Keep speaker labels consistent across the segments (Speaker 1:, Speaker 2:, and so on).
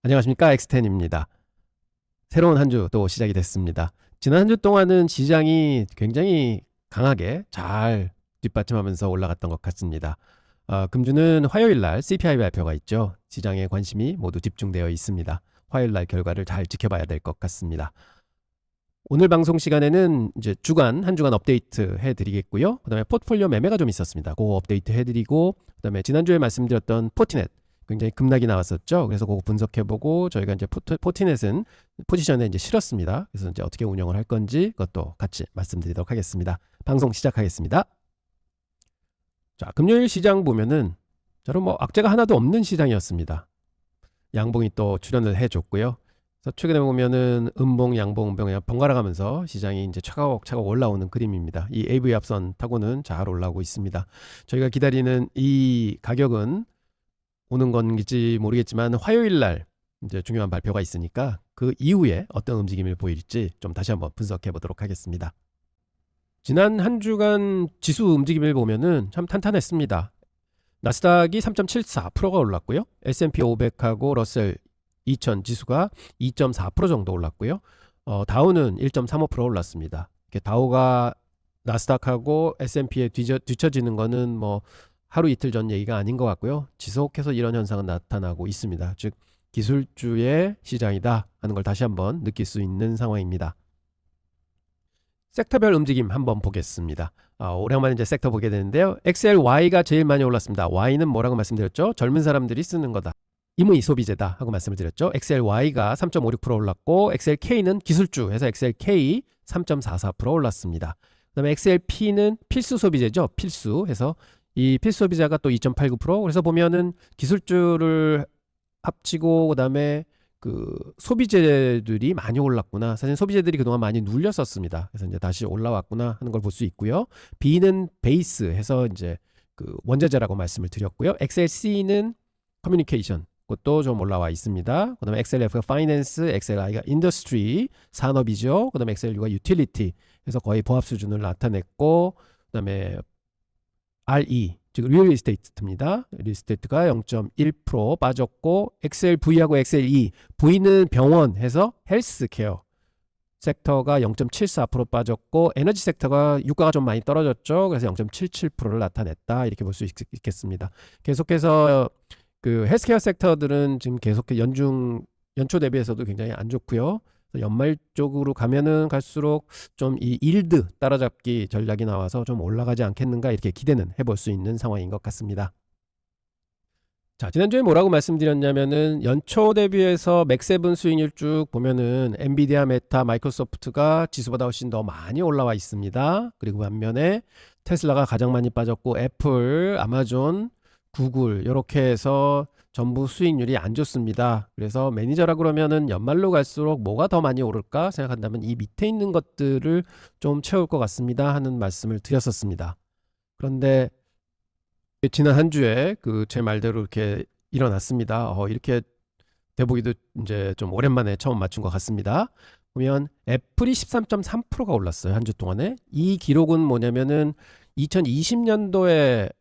Speaker 1: 안녕하십니까, 엑스텐입니다. 새로운 한 주 또 시작이 됐습니다. 지난 한 주 동안은 시장이 굉장히 강하게 잘 뒷받침하면서 올라갔던 것 같습니다. 금주는 화요일 날 CPI 발표가 있죠. 시장의 관심이 모두 집중되어 있습니다. 화요일 날 결과를 잘 지켜봐야 될 것 같습니다. 오늘 방송 시간에는 이제 한 주간 업데이트 해드리겠고요. 그다음에 포트폴리오 매매가 좀 있었습니다. 그거 업데이트 해드리고, 그다음에 지난주에 말씀드렸던 포티넷 굉장히 급락이 나왔었죠. 그래서 그거 분석해보고 저희가 이제 포티넷은 포지션에 이제 실었습니다. 그래서 이제 어떻게 운영을 할 건지 그것도 같이 말씀드리도록 하겠습니다. 방송 시작하겠습니다. 자, 금요일 시장 보면은 저는 뭐 악재가 하나도 없는 시장이었습니다. 양봉이 또 출현을 해줬고요. 그래서 최근에 보면은 음봉, 양봉, 음봉이 번갈아 가면서 시장이 이제 차곡차곡 올라오는 그림입니다. 이 AV 합선 타고는 잘 올라오고 있습니다. 저희가 기다리는 이 가격은 오는 건지 모르겠지만 화요일 날 이제 중요한 발표가 있으니까 그 이후에 어떤 움직임을 보일지 좀 다시 한번 분석해 보도록 하겠습니다. 지난 한 주간 지수 움직임을 보면은 참 탄탄했습니다. 나스닥이 3.74%가 올랐고요. S&P 500하고 러셀 2000 지수가 2.4% 정도 올랐고요. 다우는 1.35% 올랐습니다. 다우가 나스닥하고 S&P에 뒤처지는 거는 뭐 하루 이틀 전 얘기가 아닌 것 같고요. 지속해서 이런 현상은 나타나고 있습니다. 즉 기술주의 시장이다 하는 걸 다시 한번 느낄 수 있는 상황입니다. 섹터별 움직임 한번 보겠습니다. 오랜만에 이제 섹터 보게 되는데요. XLY가 제일 많이 올랐습니다. Y는 뭐라고 말씀드렸죠? 젊은 사람들이 쓰는 거다. 임의 소비재다 하고 말씀을 드렸죠. XLY가 3.56% 올랐고 XLK는 기술주 해서 XLK 3.44% 올랐습니다. 그 다음에 XLP는 필수 소비재죠. 필수 해서 이 필수 소비자가 또 2.89%. 그래서 보면은 기술주를 합치고 그다음에 그 소비재들이 많이 올랐구나. 사실 소비재들이 그동안 많이 눌렸었습니다. 그래서 이제 다시 올라왔구나 하는 걸 볼 수 있고요. B는 베이스 해서 이제 그 원자재라고 말씀을 드렸고요. XLC는 커뮤니케이션 그것도 좀 올라와 있습니다. 그다음에 XLF가 파이낸스, XLI가 인더스트리 산업이죠. 그다음에 XLU가 유틸리티 해서 거의 보합 수준을 나타냈고, 그다음에 RE 즉 리얼 이스테이트입니다. 리얼 이스테이트가 0.1% 빠졌고, XLV하고 XLE, V는 병원 해서 헬스케어 섹터가 0.74% 빠졌고, 에너지 sek터가 유가가 좀 많이 떨어졌죠. 그래서 0.77%를 나타냈다 이렇게 볼 수 있겠습니다. 계속해서 그 헬스케어 섹터들은 지금 계속 연초 대비해서도 굉장히 안 좋고요. 연말 쪽으로 가면은 갈수록 좀 이 일드 따라잡기 전략이 나와서 좀 올라가지 않겠는가 이렇게 기대는 해볼 수 있는 상황인 것 같습니다. 자, 지난주에 뭐라고 말씀드렸냐면은 연초 대비해서 맥세븐 수익률 쭉 보면은 엔비디아, 메타, 마이크로소프트가 지수보다 훨씬 더 많이 올라와 있습니다. 그리고 반면에 테슬라가 가장 많이 빠졌고, 애플, 아마존, 구글 이렇게 해서 전부 수익률이 안 좋습니다. 그래서 매니저라 그러면은 연말로 갈수록 뭐가 더 많이 오를까 생각한다면 이 밑에 있는 것들을 좀 채울 것 같습니다 하는 말씀을 드렸었습니다. 그런데 지난 한 주에 그 제 말대로 이렇게 일어났습니다. 이렇게 대보기도 이제 좀 오랜만에 처음 맞춘 것 같습니다. 보면 애플이 13.3%가 올랐어요. 한 주 동안에. 이 기록은 뭐냐면은 2020년도에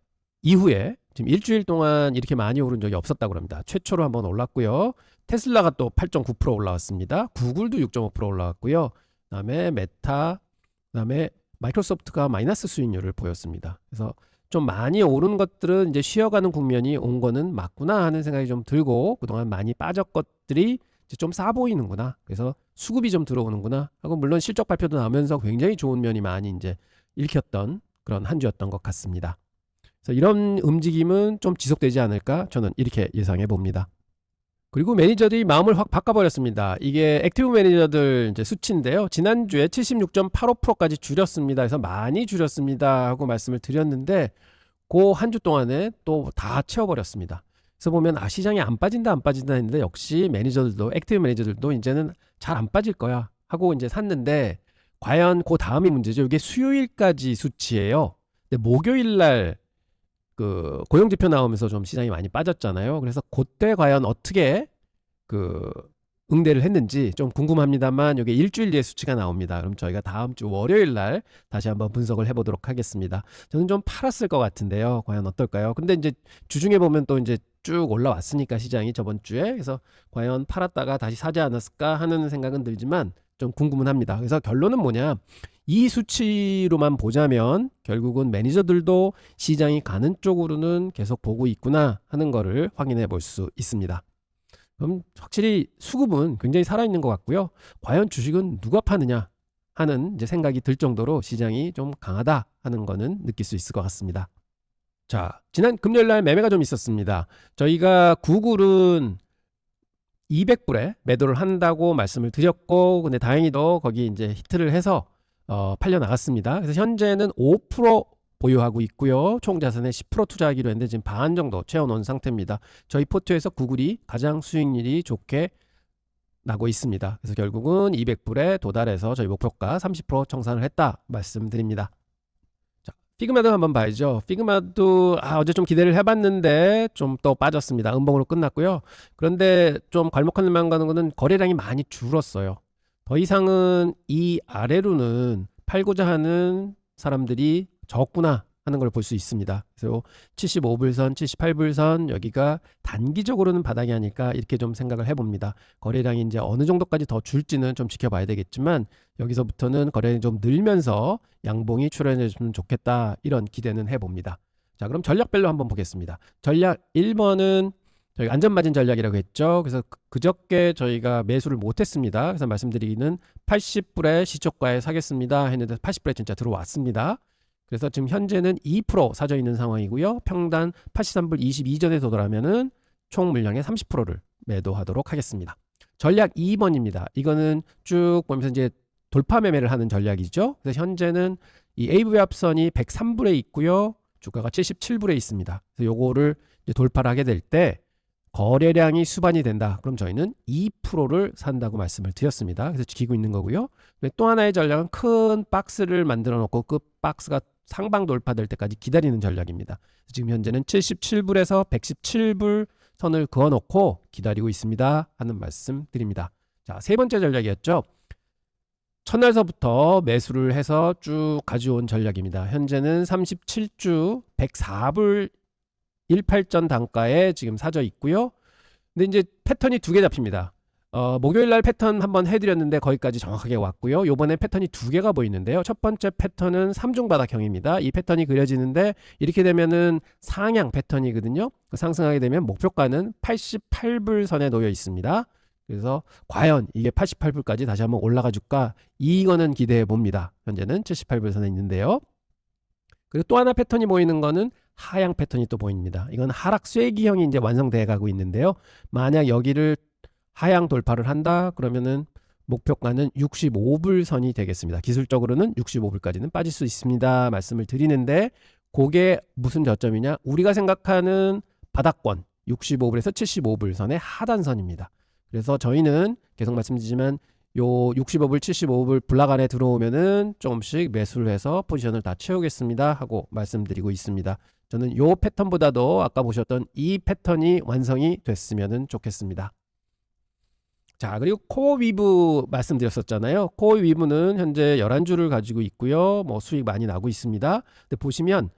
Speaker 1: 이후에 지금 일주일 동안 이렇게 많이 오른 적이 없었다고 합니다. 최초로 한번 올랐고요. 테슬라가 또 8.9% 올라왔습니다. 구글도 6.5% 올라왔고요. 그다음에 메타, 그다음에 마이크로소프트가 마이너스 수익률을 보였습니다. 그래서 좀 많이 오른 것들은 이제 쉬어가는 국면이 온 거는 맞구나 하는 생각이 좀 들고, 그동안 많이 빠졌 것들이 이제 좀 싸 보이는구나. 그래서 수급이 좀 들어오는구나 하고, 물론 실적 발표도 나오면서 굉장히 좋은 면이 많이 이제 읽혔던 그런 한 주였던 것 같습니다. 그래서 이런 움직임은 좀 지속되지 않을까 저는 이렇게 예상해 봅니다. 그리고 매니저들이 마음을 확 바꿔버렸습니다. 이게 액티브 매니저들 이제 수치인데요. 지난주에 76.85%까지 줄였습니다. 그래서 많이 줄였습니다 하고 말씀을 드렸는데, 그 한 주 동안에 또 다 채워버렸습니다. 그래서 보면 시장이 안 빠진다 했는데, 역시 매니저들도, 액티브 매니저들도 이제는 잘 안 빠질 거야 하고 이제 샀는데, 과연 그 다음이 문제죠. 이게 수요일까지 수치예요. 근데 목요일 날 그 고용지표 나오면서 좀 시장이 많이 빠졌잖아요. 그래서 그때 과연 어떻게 그 응대를 했는지 좀 궁금합니다만, 이게 일주일 뒤에 수치가 나옵니다. 그럼 저희가 다음 주 월요일 날 다시 한번 분석을 해보도록 하겠습니다. 저는 좀 팔았을 것 같은데요. 과연 어떨까요? 근데 이제 주중에 보면 또 이제 쭉 올라왔으니까 시장이 저번 주에. 그래서 과연 팔았다가 다시 사지 않았을까 하는 생각은 들지만 좀 궁금은 합니다. 그래서 결론은 뭐냐, 이 수치로만 보자면 결국은 매니저들도 시장이 가는 쪽으로는 계속 보고 있구나 하는 거를 확인해 볼 수 있습니다. 그럼 확실히 수급은 굉장히 살아있는 것 같고요. 과연 주식은 누가 파느냐 하는 이제 생각이 들 정도로 시장이 좀 강하다 하는 거는 느낄 수 있을 것 같습니다. 자, 지난 금요일 날 매매가 좀 있었습니다. 저희가 구글은 200불에 매도를 한다고 말씀을 드렸고, 근데 다행히도 거기 이제 히트를 해서 팔려 나갔습니다. 그래서 현재는 5% 보유하고 있고요. 총 자산의 10% 투자하기로 했는데 지금 반 정도 채워놓은 상태입니다. 저희 포트에서 구글이 가장 수익률이 좋게 나고 있습니다. 그래서 결국은 200불에 도달해서 저희 목표가 30% 청산을 했다 말씀드립니다. 자, 피그마도 한번 봐야죠. 피그마도 어제 좀 기대를 해봤는데 좀 또 빠졌습니다. 음봉으로 끝났고요. 그런데 좀 괄목할 만한 거는 거래량이 많이 줄었어요. 더 이상은 이 아래로는 팔고자 하는 사람들이 적구나 하는 걸 볼 수 있습니다. 그래서 75불선, 78불선 여기가 단기적으로는 바닥이 아닐까 이렇게 좀 생각을 해봅니다. 거래량이 이제 어느 정도까지 더 줄지는 좀 지켜봐야 되겠지만 여기서부터는 거래량이 좀 늘면서 양봉이 출현해주면 좋겠다 이런 기대는 해봅니다. 자, 그럼 전략별로 한번 보겠습니다. 전략 1번은 저희 안전마진 전략이라고 했죠. 그래서 그저께 저희가 매수를 못했습니다. 그래서 말씀드리기는 80불에 시초가에 사겠습니다 했는데 80불에 진짜 들어왔습니다. 그래서 지금 현재는 2% 사져 있는 상황이고요. 평단 83불 22전에 도달하면은 총 물량의 30%를 매도하도록 하겠습니다. 전략 2번입니다. 이거는 쭉 보면서 이제 돌파 매매를 하는 전략이죠. 그래서 현재는 이 AV 합선이 103불에 있고요. 주가가 77불에 있습니다. 그래서 요거를 이제 돌파를 하게 될 때 거래량이 수반이 된다. 그럼 저희는 2%를 산다고 말씀을 드렸습니다. 그래서 지키고 있는 거고요. 또 하나의 전략은 큰 박스를 만들어 놓고 그 박스가 상방 돌파될 때까지 기다리는 전략입니다. 지금 현재는 77불에서 117불 선을 그어 놓고 기다리고 있습니다 하는 말씀 드립니다. 자, 세 번째 전략이었죠. 첫날서부터 매수를 해서 쭉 가져온 전략입니다. 현재는 37주 104불 18전 단가에 지금 사져 있고요. 근데 이제 패턴이 두 개 잡힙니다. 목요일 날 패턴 한번 해드렸는데 거기까지 정확하게 왔고요. 요번에 패턴이 두 개가 보이는데요. 첫 번째 패턴은 삼중바닥형입니다. 이 패턴이 그려지는데 이렇게 되면은 상향 패턴이거든요. 상승하게 되면 목표가는 88불 선에 놓여 있습니다. 그래서 과연 이게 88불까지 다시 한번 올라가 줄까? 이거는 기대해 봅니다. 현재는 78불 선에 있는데요. 그리고 또 하나 패턴이 보이는 거는 하향 패턴이 또 보입니다. 이건 하락 쐐기형이 이제 완성돼 가고 있는데요. 만약 여기를 하향 돌파를 한다 그러면은 목표가는 65불 선이 되겠습니다. 기술적으로는 65불까지는 빠질 수 있습니다 말씀을 드리는데, 그게 무슨 저점이냐, 우리가 생각하는 바닥권 65불에서 75불 선의 하단선입니다. 그래서 저희는 계속 말씀드리지만 요 65불 75불 블락 안에 들어오면은 조금씩 매수를 해서 포지션을 다 채우겠습니다 하고 말씀드리고 있습니다. 저는 요 패턴보다도 아까 보셨던 이 패턴이 완성이 됐으면 좋겠습니다. 자, 그리고 코어 위브 말씀드렸었잖아요. 코어 위브는 현재 11주를 가지고 있고요. 뭐 수익 많이 나고 있습니다. 근데 보시면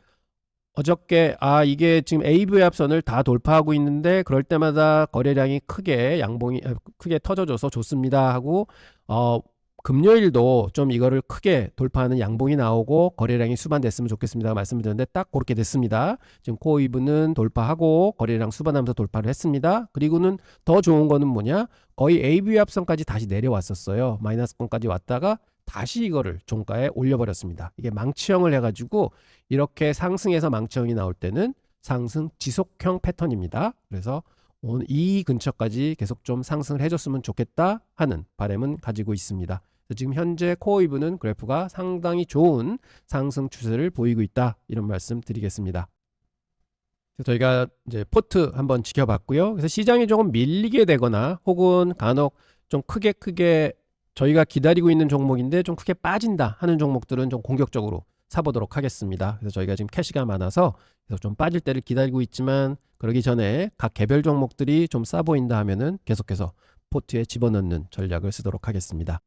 Speaker 1: 어저께 이게 지금 AV 합선을 다 돌파하고 있는데 그럴 때마다 거래량이 크게 양봉이 크게 터져줘서 좋습니다 하고 금요일도 좀 이거를 크게 돌파하는 양봉이 나오고 거래량이 수반됐으면 좋겠습니다 말씀을 드렸는데 딱 그렇게 됐습니다. 지금 코어 위브는 돌파하고 거래량 수반하면서 돌파를 했습니다. 그리고는 더 좋은 거는 뭐냐, 거의 AV 합선까지 다시 내려왔었어요. 마이너스권까지 왔다가 다시 이거를 종가에 올려버렸습니다. 이게 망치형을 해가지고 이렇게 상승해서 망치형이 나올 때는 상승 지속형 패턴입니다. 그래서 오늘 이 근처까지 계속 좀 상승을 해줬으면 좋겠다 하는 바람은 가지고 있습니다. 지금 현재 코어 위브는 그래프가 상당히 좋은 상승 추세를 보이고 있다 이런 말씀 드리겠습니다. 저희가 이제 포트 한번 지켜봤고요. 그래서 시장이 조금 밀리게 되거나 혹은 간혹 좀 크게 저희가 기다리고 있는 종목인데 좀 크게 빠진다 하는 종목들은 좀 공격적으로 사보도록 하겠습니다. 그래서 저희가 지금 캐시가 많아서 그래서 좀 빠질 때를 기다리고 있지만 그러기 전에 각 개별 종목들이 좀 싸 보인다 하면은 계속해서 포트에 집어넣는 전략을 쓰도록 하겠습니다.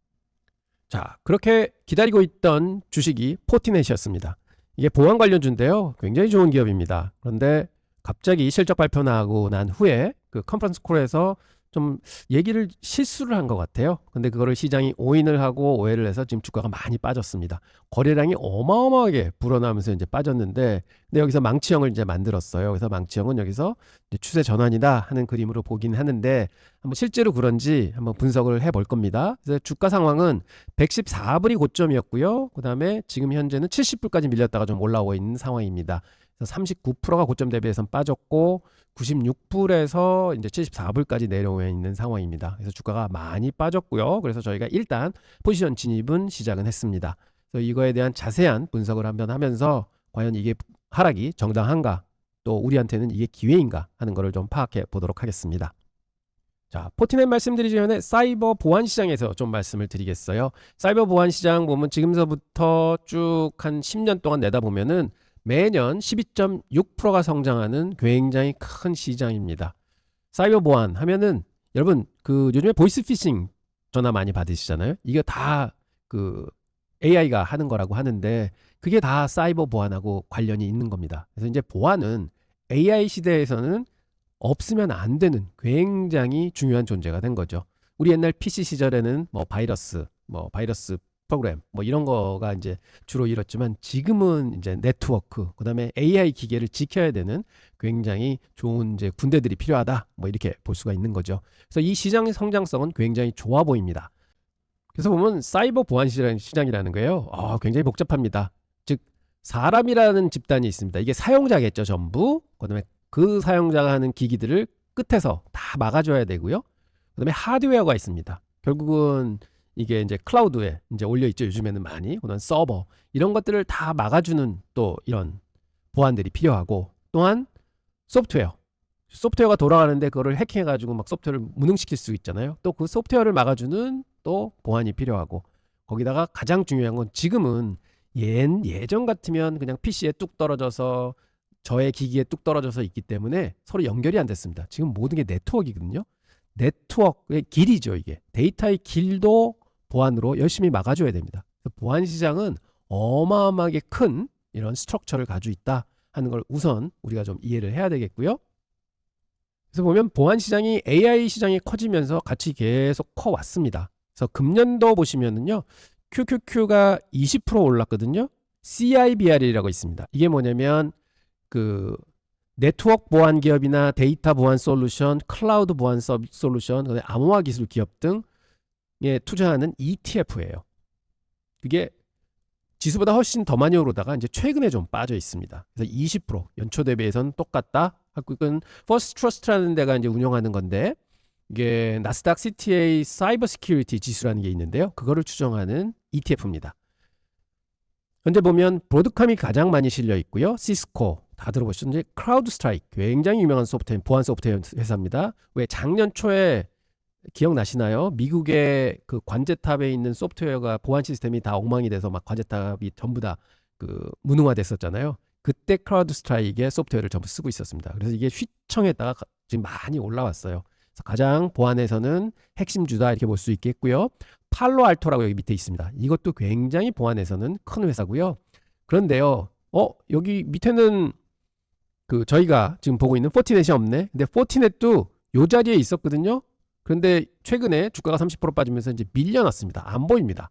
Speaker 1: 자, 그렇게 기다리고 있던 주식이 포티넷이었습니다. 이게 보안 관련주인데요. 굉장히 좋은 기업입니다. 그런데 갑자기 실적 발표 나고 난 후에 그 컨퍼런스 콜에서 좀 얘기를 실수를 한 것 같아요. 근데 그거를 시장이 오인을 하고 오해를 해서 지금 주가가 많이 빠졌습니다. 거래량이 어마어마하게 불어나면서 이제 빠졌는데, 근데 여기서 망치형을 이제 만들었어요. 그래서 망치형은 여기서 이제 추세 전환이다 하는 그림으로 보긴 하는데, 한번 실제로 그런지 한번 분석을 해볼 겁니다. 그래서 주가 상황은 114불이 고점이었고요. 그 다음에 지금 현재는 70불까지 밀렸다가 좀 올라오고 있는 상황입니다. 그래서 39%가 고점 대비해서는 빠졌고 96불에서 이제 74불까지 내려오고 있는 상황입니다. 그래서 주가가 많이 빠졌고요. 그래서 저희가 일단 포지션 진입은 시작은 했습니다. 그래서 이거에 대한 자세한 분석을 한번 하면서 과연 이게 하락이 정당한가, 또 우리한테는 이게 기회인가 하는 것을 좀 파악해 보도록 하겠습니다. 자, 포티넷 말씀드리기 전에 사이버 보안 시장에서 좀 말씀을 드리겠어요. 사이버 보안 시장 보면 지금서부터 쭉 한 10년 동안 내다보면은 매년 12.6%가 성장하는 굉장히 큰 시장입니다. 사이버 보안 하면은 여러분 그 요즘에 보이스피싱 전화 많이 받으시잖아요. 이게 다 그 AI가 하는 거라고 하는데 그게 다 사이버 보안하고 관련이 있는 겁니다. 그래서 이제 보안은 AI 시대에서는 없으면 안 되는 굉장히 중요한 존재가 된 거죠. 우리 옛날 PC 시절에는 뭐 바이러스 프로그램 뭐 이런 거가 이제 주로 이뤘지만 지금은 이제 네트워크, 그다음에 AI 기계를 지켜야 되는 굉장히 좋은 이제 군대들이 필요하다. 뭐 이렇게 볼 수가 있는 거죠. 그래서 이 시장의 성장성은 굉장히 좋아 보입니다. 그래서 보면 사이버 보안 시장이라는 거예요. 굉장히 복잡합니다. 즉 사람이라는 집단이 있습니다. 이게 사용자겠죠, 전부. 그다음에 그 사용자가 하는 기기들을 끝에서 다 막아줘야 되고요. 그다음에 하드웨어가 있습니다. 결국은 이게 이제 클라우드에 이제 올려 있죠. 요즘에는 많이. 그다음 서버 이런 것들을 다 막아주는 또 이런 보안들이 필요하고, 또한 소프트웨어가 돌아가는데 그거를 해킹해가지고 막 소프트웨어를 무능시킬 수 있잖아요. 또 그 소프트웨어를 막아주는 또 보안이 필요하고, 거기다가 가장 중요한 건 지금은 예전 같으면 그냥 PC에 뚝 떨어져서 저의 기기에 뚝 떨어져서 있기 때문에 서로 연결이 안 됐습니다. 지금 모든 게 네트워크이거든요. 네트워크의 길이죠. 이게 데이터의 길도 보안으로 열심히 막아줘야 됩니다. 보안 시장은 어마어마하게 큰 이런 스트럭처를 가지고 있다 하는 걸 우선 우리가 좀 이해를 해야 되겠고요. 그래서 보면 보안 시장이 AI 시장이 커지면서 같이 계속 커왔습니다. 그래서 금년도 보시면은요, QQQ가 20% 올랐거든요. CIBR이라고 있습니다. 이게 뭐냐면 그 네트워크 보안 기업이나 데이터 보안 솔루션, 클라우드 보안 솔루션, 암호화 기술 기업 등에 투자하는 ETF예요. 그게 지수보다 훨씬 더 많이 오르다가 이제 최근에 좀 빠져 있습니다. 그래서 20% 연초 대비해서는 똑같다. 이건 퍼스트 트러스트라는 데가 이제 운영하는 건데, 이게 나스닥 CTA 사이버 시큐리티 지수라는 게 있는데요. 그거를 추정하는 ETF입니다. 현재 보면 브로드컴이 가장 많이 실려 있고요. 시스코 다 들어보셨는지, 크라우드 스트라이크 굉장히 유명한 소프트웨어, 보안 소프트웨어 회사입니다. 왜 작년 초에 기억나시나요? 미국의 그 관제탑에 있는 소프트웨어가 보안 시스템이 다 엉망이 돼서 막 관제탑이 전부 다 그 무능화됐었잖아요. 그때 크라우드 스트라이크의 소프트웨어를 전부 쓰고 있었습니다. 그래서 이게 휘청했다가 지금 많이 올라왔어요. 그래서 가장 보안에서는 핵심주다 이렇게 볼 수 있겠고요. 팔로알토라고 여기 밑에 있습니다. 이것도 굉장히 보안에서는 큰 회사고요. 그런데요, 여기 밑에는 그 저희가 지금 보고 있는 포티넷이 없네. 근데 포티넷도 요 자리에 있었거든요. 그런데 최근에 주가가 30% 빠지면서 이제 밀려났습니다. 안 보입니다.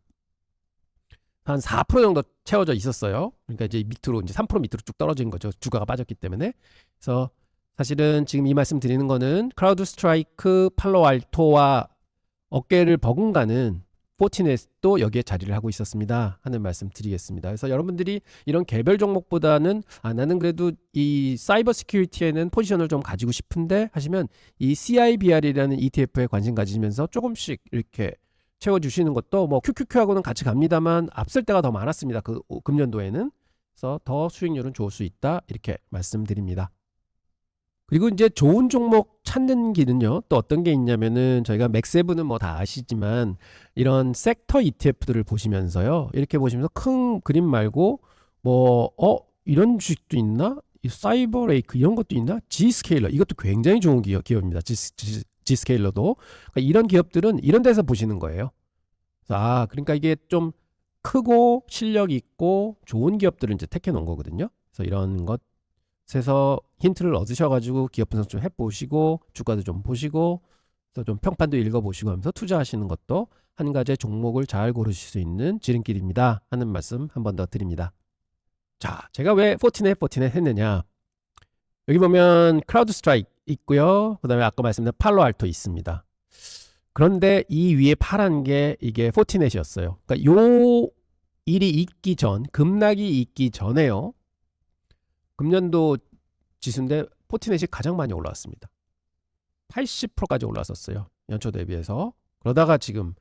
Speaker 1: 한 4% 정도 채워져 있었어요. 그러니까 이제 밑으로 이제 3% 밑으로 쭉 떨어진 거죠. 주가가 빠졌기 때문에. 그래서 사실은 지금 이 말씀 드리는 거는 크라우드 스트라이크, 팔로알토와 어깨를 버금가는 포티넷도 여기에 자리를 하고 있었습니다 하는 말씀 드리겠습니다. 그래서 여러분들이 이런 개별 종목보다는 나는 그래도 이 사이버 시큐리티에는 포지션을 좀 가지고 싶은데 하시면 이 CIBR이라는 ETF에 관심 가지면서 조금씩 이렇게 채워주시는 것도 뭐 QQQ하고는 같이 갑니다만 앞설 때가 더 많았습니다. 그 금년도에는. 그래서 더 수익률은 좋을 수 있다 이렇게 말씀드립니다. 그리고 이제 좋은 종목 찾는 길은요, 또 어떤 게 있냐면은 저희가 맥세브는 뭐 다 아시지만 이런 섹터 ETF들을 보시면서요, 이렇게 보시면서 큰 그림 말고 뭐 이런 주식도 있나? 이 사이버레이크 이런 것도 있나? G스케일러 이것도 굉장히 좋은 기업입니다. G스케일러도. 그러니까 이런 기업들은 이런 데서 보시는 거예요. 그러니까 이게 좀 크고 실력 있고 좋은 기업들을 이제 택해 놓은 거거든요. 그래서 이런 것 이것에서 힌트를 얻으셔가지고 기업 분석 좀 해보시고 주가도 좀 보시고 또 좀 평판도 읽어보시고 하면서 투자하시는 것도 한 가지의 종목을 잘 고르실 수 있는 지름길입니다 하는 말씀 한 번 더 드립니다. 자, 제가 왜 포티넷 했느냐. 여기 보면 크라우드 스트라이크 있고요. 그 다음에 아까 말씀드린 팔로알토 있습니다. 그런데 이 위에 파란 게 이게 포티넷이었어요. 그러니까 요 일이 있기 전, 급락이 있기 전에요. 금년도 지수인데 포티넷이 가장 많이 올라왔습니다. 80%까지 올라왔었어요. 연초 대비해서. 그러다가 지금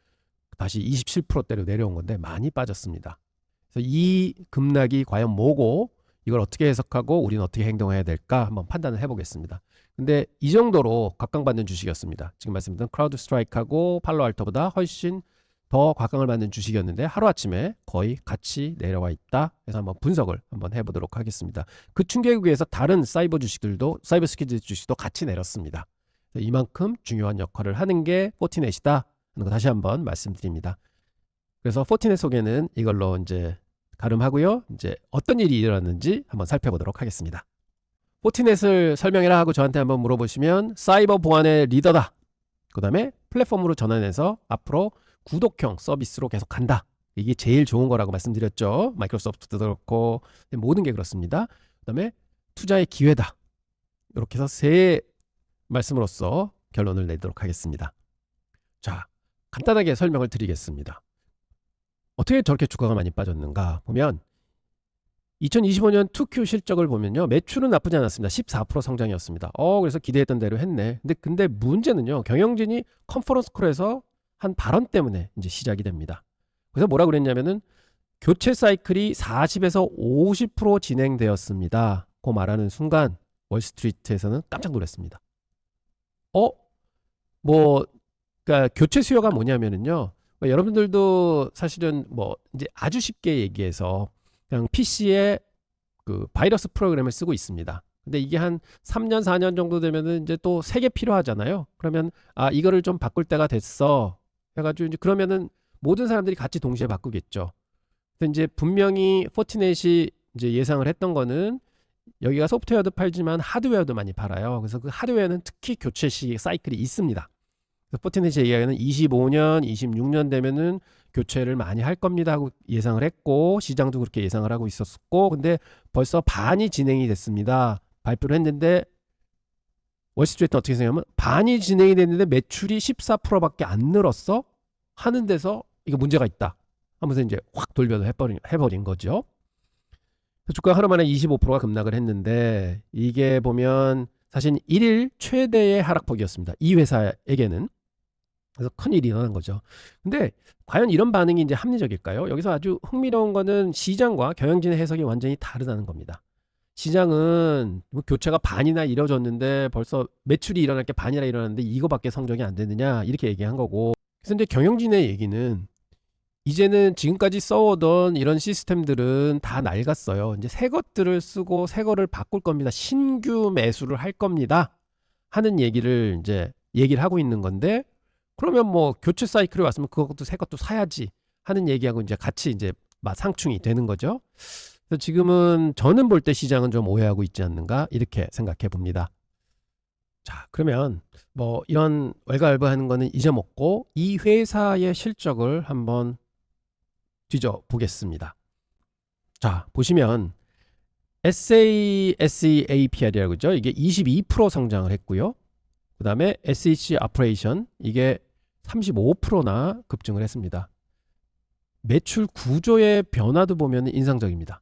Speaker 1: 다시 27%대로 내려온 건데 많이 빠졌습니다. 그래서 이 급락이 과연 뭐고 이걸 어떻게 해석하고 우리는 어떻게 행동해야 될까 한번 판단을 해보겠습니다. 근데 이 정도로 각광받는 주식이었습니다. 지금 말씀드린 크라우드 스트라이크하고 팔로알토보다 훨씬 더 각광을 받는 주식이었는데 하루아침에 거의 같이 내려와 있다. 그래서 한번 분석을 한번 해보도록 하겠습니다. 그 충격에 의해서 다른 사이버 주식들도 사이버 스키즈 주식도 같이 내렸습니다. 이만큼 중요한 역할을 하는 게 포티넷이다 하는 거 다시 한번 말씀드립니다. 그래서 포티넷 속에는 이걸로 이제 가름하고요. 이제 어떤 일이 일어났는지 한번 살펴보도록 하겠습니다. 포티넷을 설명해라 하고 저한테 한번 물어보시면 사이버 보안의 리더다. 그 다음에 플랫폼으로 전환해서 앞으로 구독형 서비스로 계속 간다. 이게 제일 좋은 거라고 말씀드렸죠. 마이크로소프트도 그렇고 모든 게 그렇습니다. 그 다음에 투자의 기회다. 이렇게 해서 세 말씀으로써 결론을 내도록 하겠습니다. 자, 간단하게 설명을 드리겠습니다. 어떻게 저렇게 주가가 많이 빠졌는가 보면 2025년 2Q 실적을 보면요. 매출은 나쁘지 않았습니다. 14% 성장이었습니다. 그래서 기대했던 대로 했네. 근데 문제는요. 경영진이 컨퍼런스 콜에서 한 발언 때문에 이제 시작이 됩니다. 그래서 뭐라 그랬냐면은 교체 사이클이 40에서 50% 진행되었습니다. 그 말하는 순간 월스트리트에서는 깜짝 놀랐습니다. 그러니까 교체 수요가 뭐냐면은요. 여러분들도 사실은 뭐 이제 아주 쉽게 얘기해서 그냥 PC에 그 바이러스 프로그램을 쓰고 있습니다. 근데 이게 한 3년, 4년 정도 되면은 이제 또 새 개 필요하잖아요. 그러면 이거를 좀 바꿀 때가 됐어. 해가지고 이제 그러면은 모든 사람들이 같이 동시에 바꾸겠죠. 근데 이제 분명히 포티넷이 이제 예상을 했던 거는 여기가 소프트웨어도 팔지만 하드웨어도 많이 팔아요. 그래서 그 하드웨어는 특히 교체 시 사이클이 있습니다. 포티넷이 얘기하기는 25년, 26년 되면은 교체를 많이 할 겁니다 하고 예상을 했고 시장도 그렇게 예상을 하고 있었고 근데 벌써 반이 진행이 됐습니다. 발표를 했는데 월스트리트는 어떻게 생각하면 반이 진행이 됐는데 매출이 14%밖에 안 늘었어? 하는 데서 이거 문제가 있다 하면서 이제 확 돌변을 해버린 거죠. 주가가 하루 만에 25%가 급락을 했는데 이게 보면 사실 1일 최대의 하락폭이었습니다. 이 회사에게는. 그래서 큰일이 일어난 거죠. 근데 과연 이런 반응이 이제 합리적일까요? 여기서 아주 흥미로운 거는 시장과 경영진의 해석이 완전히 다르다는 겁니다. 시장은 뭐 교체가 반이나 이뤄졌는데 벌써 매출이 일어날 게 반이나 일어났는데 이거밖에 성적이 안 되느냐 이렇게 얘기한 거고 그래서 이제 경영진의 얘기는 이제는 지금까지 써오던 이런 시스템들은 다 낡았어요. 이제 새 것들을 쓰고 새 거를 바꿀 겁니다. 신규 매수를 할 겁니다. 하는 얘기를 하고 있는 건데 그러면 뭐 교체 사이클이 왔으면 그것도 새 것도 사야지 하는 얘기하고 이제 같이 이제 상충이 되는 거죠. 그래서 지금은 저는 볼 때 시장은 좀 오해하고 있지 않는가 이렇게 생각해 봅니다. 자, 그러면 뭐 이런 왈가왈부하는 거는 잊어먹고 이 회사의 실적을 한번 뒤져 보겠습니다. 자, 보시면 SASEAPR이라고 그죠? 이게 22% 성장을 했고요. 그 다음에 SH 오퍼레이션 이게 35%나 급증을 했습니다. 매출 구조의 변화도 보면 인상적입니다.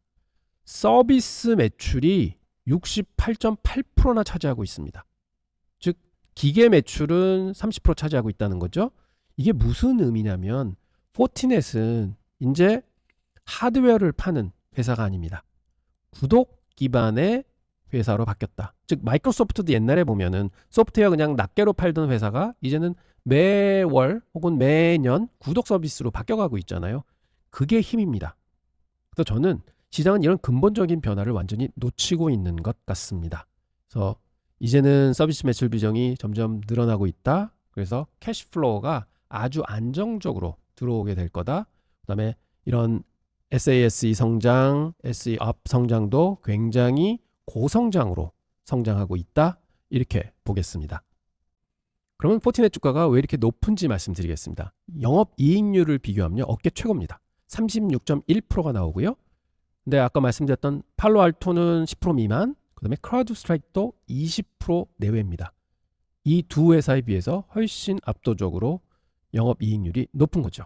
Speaker 1: 서비스 매출이 68.8%나 차지하고 있습니다. 즉 기계 매출은 30% 차지하고 있다는 거죠. 이게 무슨 의미냐면 포티넷은 이제 하드웨어를 파는 회사가 아닙니다. 구독 기반의 회사로 바뀌었다. 즉 마이크로소프트도 옛날에 보면은 소프트웨어 그냥 낱개로 팔던 회사가 이제는 매월 혹은 매년 구독 서비스로 바뀌어가고 있잖아요. 그게 힘입니다. 그래서 저는 시장은 이런 근본적인 변화를 완전히 놓치고 있는 것 같습니다. 그래서 이제는 서비스 매출 비중이 점점 늘어나고 있다. 그래서 캐시플로우가 아주 안정적으로 들어오게 될 거다. 그 다음에 이런 SASE 성장, SE업 성장도 굉장히 고성장으로 성장하고 있다. 이렇게 보겠습니다. 그러면 포티넷 주가가 왜 이렇게 높은지 말씀드리겠습니다. 영업이익률을 비교하면 업계 최고입니다. 36.1%가 나오고요. 근데 아까 말씀드렸던 팔로알토는 10% 미만, 그 다음에 크라우드 스트라이크도 20% 내외입니다. 이 두 회사에 비해서 훨씬 압도적으로 영업이익률이 높은 거죠.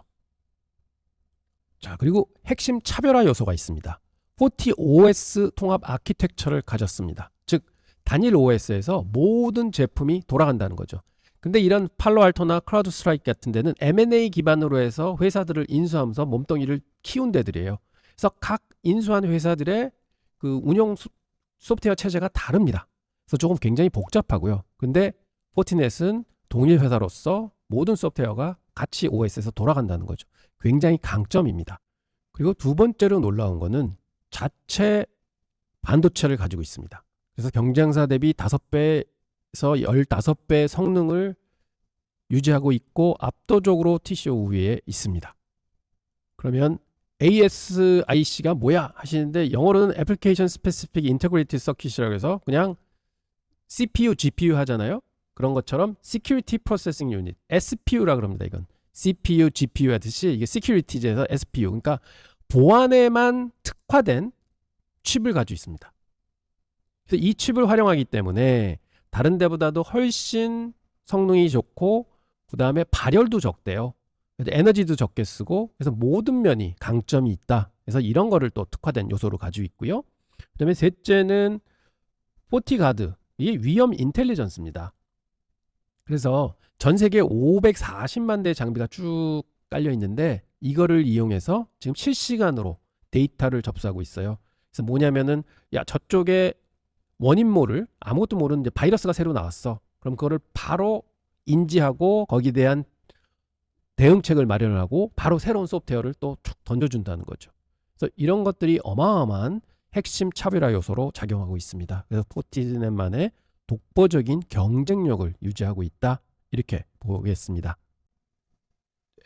Speaker 1: 자, 그리고 핵심 차별화 요소가 있습니다. FortiOS 통합 아키텍처를 가졌습니다. 즉 단일 OS에서 모든 제품이 돌아간다는 거죠. 근데 이런 팔로알토나 크라우드 스트라이크 같은 데는 M&A 기반으로 해서 회사들을 인수하면서 몸뚱이를 키운 데들이에요. 그래서 각 인수한 회사들의 그 운영 소프트웨어 체제가 다릅니다. 그래서 조금 굉장히 복잡하고요. 근데 포티넷은 동일 회사로서 모든 소프트웨어가 같이 OS에서 돌아간다는 거죠. 굉장히 강점입니다. 그리고 두 번째로 놀라운 거는 자체 반도체를 가지고 있습니다. 그래서 경쟁사 대비 5배에서 15배 성능을 유지하고 있고 압도적으로 TCO 우위에 있습니다. 그러면 ASIC가 뭐야 하시는데 영어로는 Application Specific Integrated Circuit이라고 해서 그냥 CPU, GPU 하잖아요. 그런 것처럼 Security Processing Unit, SPU라 그럽니다. 이건 CPU, GPU 하듯이 이게 Security에서 SPU, 그러니까 보안에만 특화된 칩을 가지고 있습니다. 그래서 이 칩을 활용하기 때문에 다른 데보다도 훨씬 성능이 좋고 그 다음에 발열도 적대요. 에너지도 적게 쓰고 그래서 모든 면이 강점이 있다. 그래서 이런 거를 또 특화된 요소로 가지고 있고요. 그 다음에 셋째는 포티가드, 이게 위험 인텔리전스입니다. 그래서 전 세계 540만 대 장비가 쭉 깔려 있는데 이거를 이용해서 지금 실시간으로 데이터를 접수하고 있어요. 그래서 뭐냐면은 야 저쪽에 원인모를 아무것도 모르는데 바이러스가 새로 나왔어. 그럼 그거를 바로 인지하고 거기에 대한 대응책을 마련하고 바로 새로운 소프트웨어를 또 툭 던져준다는 거죠. 그래서 이런 것들이 어마어마한 핵심 차별화 요소로 작용하고 있습니다. 그래서 포티넷만의 독보적인 경쟁력을 유지하고 있다. 이렇게 보겠습니다.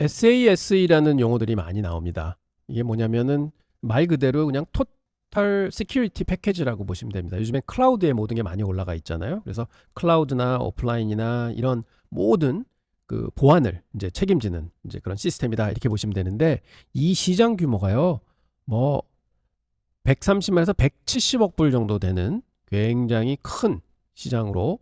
Speaker 1: SASE라는 용어들이 많이 나옵니다. 이게 뭐냐면은 말 그대로 그냥 토탈 시큐리티 패키지라고 보시면 됩니다. 요즘에 클라우드에 모든 게 많이 올라가 있잖아요. 그래서 클라우드나 오프라인이나 이런 모든 그 보안을 이제 책임지는 이제 그런 시스템이다 이렇게 보시면 되는데 이 시장 규모가요 뭐 130만에서 170억 불 정도 되는 굉장히 큰 시장으로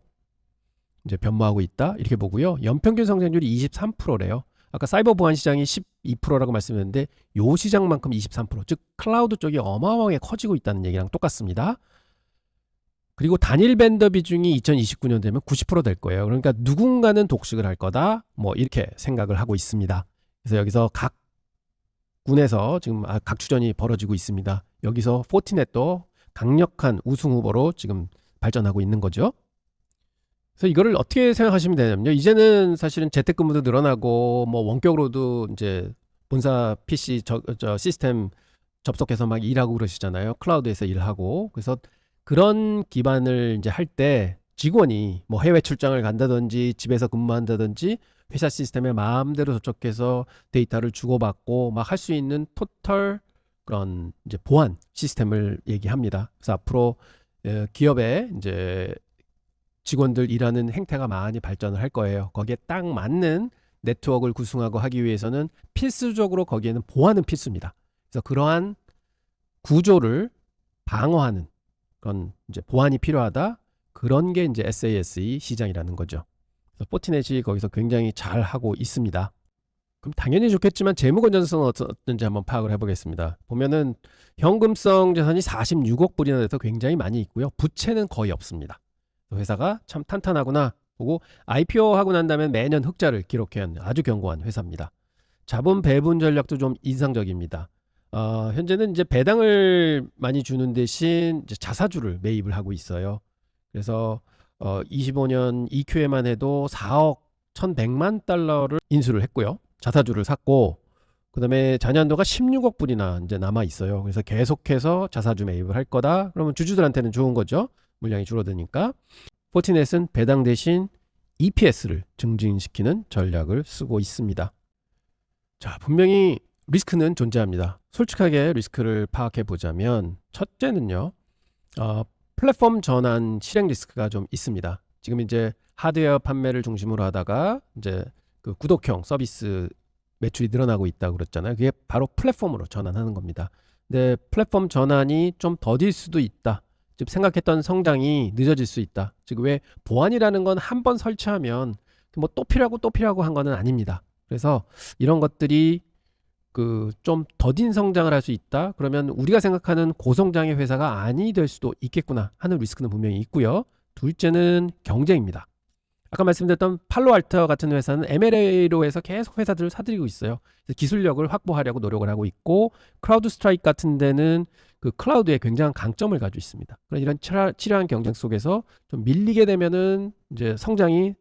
Speaker 1: 이제 변모하고 있다 이렇게 보고요. 연평균 성장률이 23%래요. 아까 사이버 보안 시장이 12%라고 말씀드렸는데 요 시장만큼 23%, 즉 클라우드 쪽이 어마어마하게 커지고 있다는 얘기랑 똑같습니다. 그리고 단일 벤더 비중이 2029년 되면 90%될 거예요. 그러니까 누군가는 독식을 할 거다. 뭐 이렇게 생각을 하고 있습니다. 그래서 여기서 각 군에서 지금 각추전이 벌어지고 있습니다. 여기서 포티넷도 강력한 우승 후보로 지금 발전하고 있는 거죠. 그래서 이거를 어떻게 생각하시면 되냐면요. 이제는 사실은 재택근무도 늘어나고 뭐 원격으로도 이제 본사 PC 시스템 접속해서 막 일하고 그러시잖아요. 클라우드에서 일하고. 그래서 그런 기반을 이제 할 때 직원이 뭐 해외 출장을 간다든지 집에서 근무한다든지 회사 시스템에 마음대로 접촉해서 데이터를 주고받고 막 할 수 있는 토탈 그런 이제 보안 시스템을 얘기합니다. 그래서 앞으로 기업에 이제 직원들 일하는 행태가 많이 발전을 할 거예요. 거기에 딱 맞는 네트워크를 구성하고 하기 위해서는 필수적으로 거기에는 보안은 필수입니다. 그래서 그러한 구조를 방어하는 그런 이제 보안이 필요하다. 그런 게 이제 SASE 시장이라는 거죠. 그래서 포티넷이 거기서 굉장히 잘 하고 있습니다. 그럼 당연히 좋겠지만 재무 건전성은 어떤지 한번 파악을 해보겠습니다. 보면은 현금성 자산이 46억 불이나 돼서 굉장히 많이 있고요. 부채는 거의 없습니다. 회사가 참 탄탄하구나 보고 IPO 하고 난 다음에 매년 흑자를 기록해온 아주 견고한 회사입니다. 자본 배분 전략도 좀 인상적입니다. 현재는 이제 배당을 많이 주는 대신 이제 자사주를 매입을 하고 있어요. 그래서 25년 2Q에만 해도 4억 1,100만 달러를 인수를 했고요. 자사주를 샀고 그다음에 잔여한도가 16억 불이나 이제 남아 있어요. 그래서 계속해서 자사주 매입을 할 거다. 그러면 주주들한테는 좋은 거죠. 물량이 줄어드니까. 포티넷은 배당 대신 EPS를 증진시키는 전략을 쓰고 있습니다. 자, 분명히 리스크는 존재합니다. 솔직하게 리스크를 파악해 보자면 첫째는요. 플랫폼 전환 실행 리스크가 좀 있습니다. 지금 이제 하드웨어 판매를 중심으로 하다가 이제 그 구독형 서비스 매출이 늘어나고 있다고 그랬잖아요. 그게 바로 플랫폼으로 전환하는 겁니다. 근데 플랫폼 전환이 좀 더딜 수도 있다. 즉 생각했던 성장이 늦어질 수 있다. 즉 왜 보안이라는 건 한 번 설치하면 뭐 또 필요하고 한 거는 아닙니다. 그래서 이런 것들이 그 좀 더딘 성장을 할 수 있다. 그러면 우리가 생각하는 고성장의 회사가 아니 될 수도 있겠구나 하는 리스크는 분명히 있고요. 둘째는 경쟁입니다. 아까 말씀드렸던 팔로알토 같은 회사는 M&A로 해서 계속 회사들을 사들이고 있어요. 그래서 기술력을 확보하려고 노력을 하고 있고, 크라우드 스트라이크 같은 데는 그 클라우드에 굉장한 강점을 가지고 있습니다. 그런 이런 치열한 경쟁 속에서 좀 밀리게 되면은 이제 성장이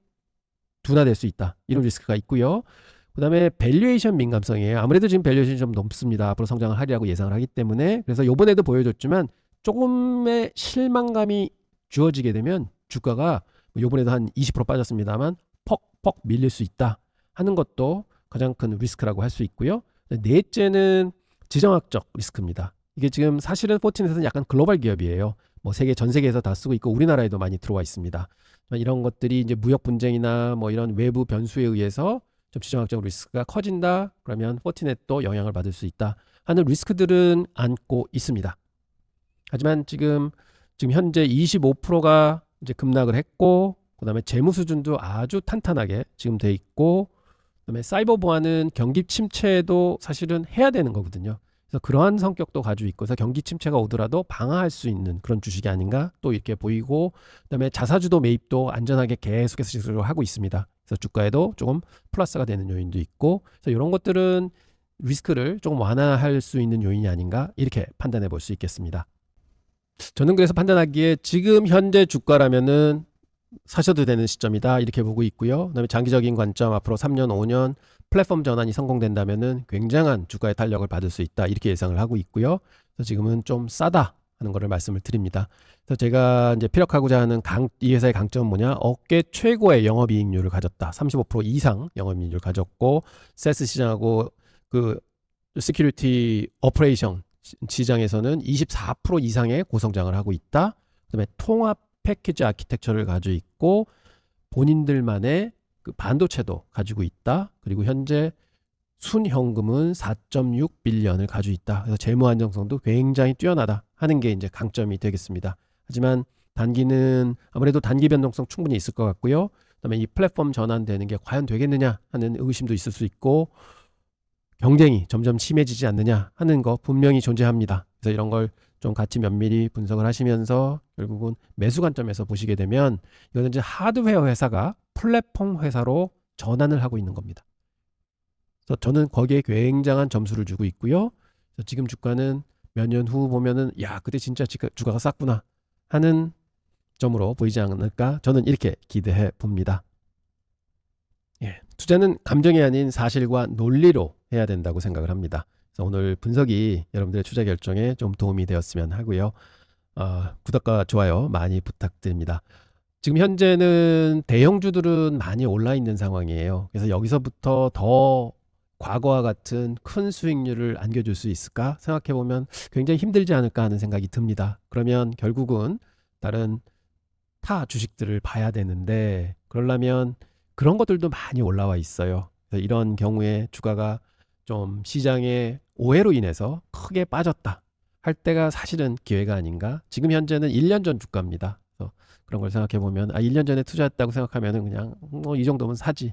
Speaker 1: 둔화될 수 있다. 이런 리스크가 있고요. 그 다음에 밸류에이션 민감성이에요. 아무래도 지금 밸류에이션이 좀 높습니다. 앞으로 성장을 하리라고 예상을 하기 때문에. 그래서 요번에도 보여줬지만 조금의 실망감이 주어지게 되면 주가가 요번에도 한 20% 빠졌습니다만 퍽퍽 밀릴 수 있다 하는 것도 가장 큰 리스크라고 할 수 있고요. 넷째는 지정학적 리스크입니다. 이게 지금 사실은 포티넷은 약간 글로벌 기업이에요. 뭐 전 세계에서 다 쓰고 있고 우리나라에도 많이 들어와 있습니다. 이런 것들이 이제 무역 분쟁이나 뭐 이런 외부 변수에 의해서 좀 지정학적 리스크가 커진다. 그러면 포티넷도 영향을 받을 수 있다 하는 리스크들은 안고 있습니다. 하지만 지금 현재 25%가 이제 급락을 했고, 그다음에 재무 수준도 아주 탄탄하게 지금 돼 있고, 그다음에 사이버 보안은 경기 침체도 사실은 해야 되는 거거든요. 그래서 그러한 성격도 가지고 있고, 그래서 경기 침체가 오더라도 방어할 수 있는 그런 주식이 아닌가 또 이렇게 보이고, 그다음에 자사주도 매입도 안전하게 계속해서 지속적으로 하고 있습니다. 그래서 주가에도 조금 플러스가 되는 요인도 있고, 그래서 이런 것들은 리스크를 조금 완화할 수 있는 요인이 아닌가 이렇게 판단해 볼 수 있겠습니다. 저는 그래서 판단하기에 지금 현재 주가라면은 사셔도 되는 시점이다 이렇게 보고 있고요. 그다음에 장기적인 관점 앞으로 3년, 5년 플랫폼 전환이 성공된다면은 굉장한 주가의 탄력을 받을 수 있다 이렇게 예상을 하고 있고요. 그래서 지금은 좀 싸다 하는 거를 말씀을 드립니다. 그래서 제가 이제 피력하고자 하는 이 회사의 강점은 뭐냐? 업계 최고의 영업이익률을 가졌다. 35% 이상 영업이익률을 가졌고, 세스 시장하고 그 시큐리티 오퍼레이션 시장에서는 24% 이상의 고성장을 하고 있다. 그다음에 통합 패키지 아키텍처를 가지고 있고, 본인들만의 그 반도체도 가지고 있다. 그리고 현재 순현금은 4.6 빌리언을 가지고 있다. 그래서 재무 안정성도 굉장히 뛰어나다 하는 게 이제 강점이 되겠습니다. 하지만 단기는 아무래도 단기 변동성 충분히 있을 것 같고요. 그다음에 이 플랫폼 전환되는 게 과연 되겠느냐 하는 의심도 있을 수 있고, 경쟁이 점점 심해지지 않느냐 하는 거 분명히 존재합니다. 그래서 이런 걸 좀 같이 면밀히 분석을 하시면서 결국은 매수 관점에서 보시게 되면 이거는 이제 하드웨어 회사가 플랫폼 회사로 전환을 하고 있는 겁니다. 그래서 저는 거기에 굉장한 점수를 주고 있고요. 그래서 지금 주가는 몇 년 후 보면은 야, 그때 진짜 주가가 쌌구나 하는 점으로 보이지 않을까? 저는 이렇게 기대해 봅니다. 예, 투자는 감정이 아닌 사실과 논리로 해야 된다고 생각을 합니다. 그래서 오늘 분석이 여러분들의 투자 결정에 좀 도움이 되었으면 하고요. 구독과 좋아요 많이 부탁드립니다. 지금 현재는 대형주들은 많이 올라 있는 상황이에요. 그래서 여기서부터 더 과거와 같은 큰 수익률을 안겨줄 수 있을까 생각해 보면 굉장히 힘들지 않을까 하는 생각이 듭니다. 그러면 결국은 다른 타 주식들을 봐야 되는데, 그러려면 그런 것들도 많이 올라와 있어요. 그래서 이런 경우에 주가가 좀 시장의 오해로 인해서 크게 빠졌다 할 때가 사실은 기회가 아닌가. 지금 현재는 1년 전 주가입니다. 그래서 그런 걸 생각해 보면 1년 전에 투자했다고 생각하면은 그냥 뭐 이 정도면 사지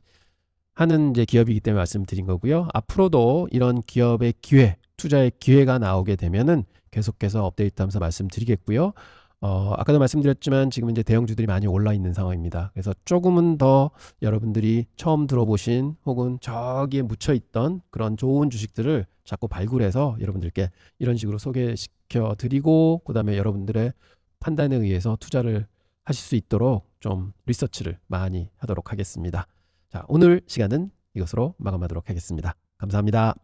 Speaker 1: 하는 이제 기업이기 때문에 말씀드린 거고요. 앞으로도 이런 기업의 기회, 투자의 기회가 나오게 되면은 계속해서 업데이트하면서 말씀드리겠고요. 아까도 말씀드렸지만 지금 이제 대형주들이 많이 올라 있는 상황입니다. 그래서 조금은 더 여러분들이 처음 들어보신 혹은 저기에 묻혀 있던 그런 좋은 주식들을 자꾸 발굴해서 여러분들께 이런 식으로 소개시켜 드리고, 그다음에 여러분들의 판단에 의해서 투자를 하실 수 있도록 좀 리서치를 많이 하도록 하겠습니다. 자, 오늘 시간은 이것으로 마감하도록 하겠습니다. 감사합니다.